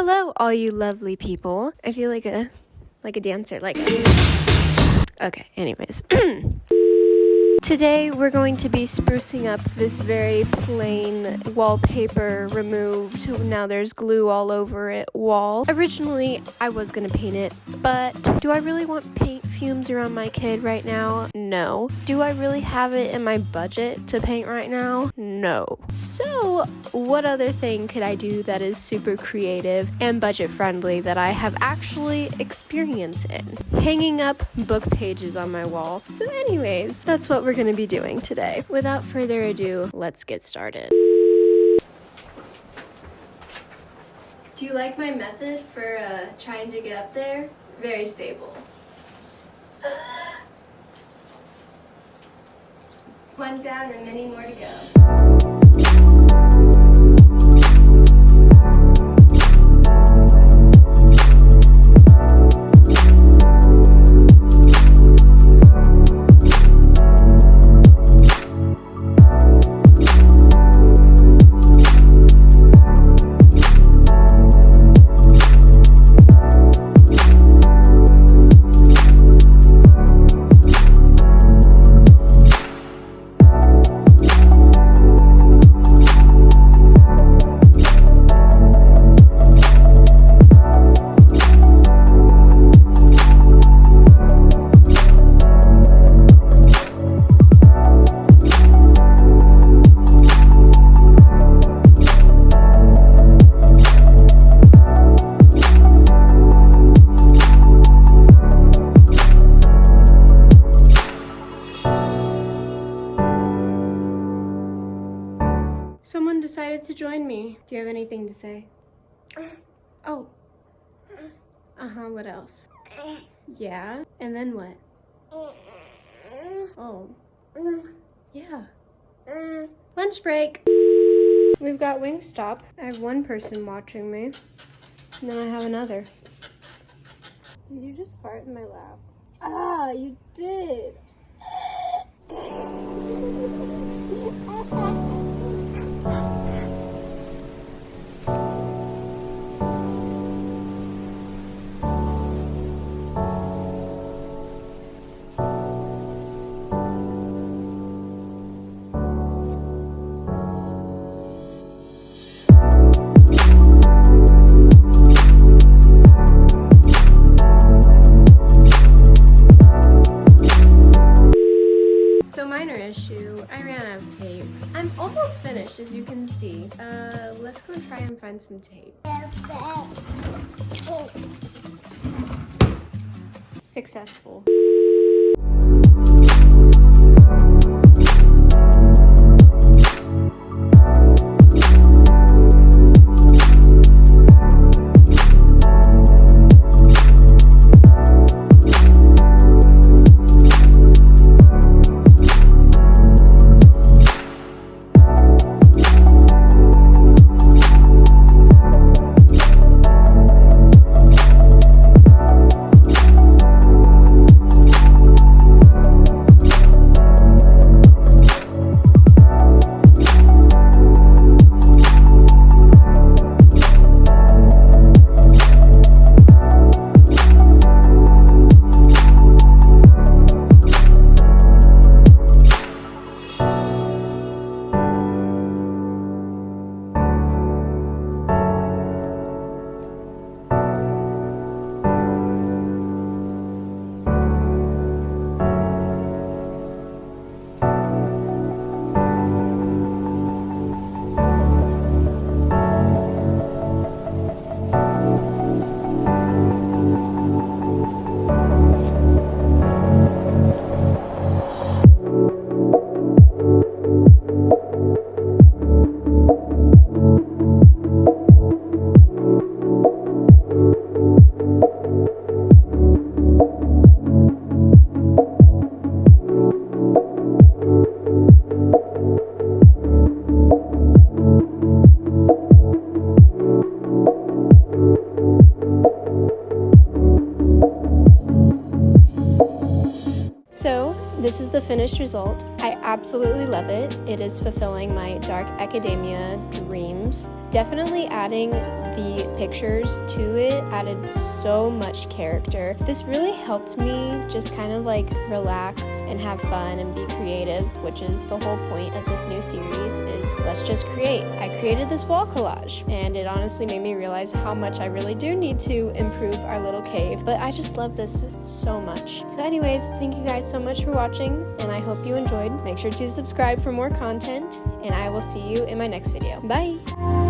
Hello, all you lovely people. I feel like a dancer, Okay, anyways. Today we're going to be sprucing up this very plain wallpaper removed, now there's glue all over it, wall. Originally, I was gonna paint it, but do I really want paint fumes around my kid right now? No. Do I really have it in my budget to paint right now? No. So, what other thing could I do that is super creative and budget friendly that I have actually experience in? Hanging up book pages on my wall. So anyways, that's what we're going to be doing today. Without further ado, let's get started. Do you like my method for trying to get up there? Very stable. One down and many more to go. Someone decided to join me. Do you have anything to say? Oh. What else? Yeah, and then what? Oh. Yeah. Lunch break. We've got Wingstop. I have one person watching me, and then I have another. Did you just fart in my lap? Ah, you did. Minor issue, I ran out of tape. I'm almost finished, as you can see. Let's go try and find some tape. Successful. This is the finished result. I absolutely love it. It is fulfilling my dark academia dreams. Definitely adding the pictures to it added so much character. This really helped me just kind of like relax and have fun and be creative, which is the whole point of this new series, is let's just create. I created this wall collage, and it honestly made me realize how much I really do need to improve our little cave, but I just love this so much. So anyways, thank you guys so much for watching, and I hope you enjoyed. Make sure to subscribe for more content, and I will see you in my next video. Bye!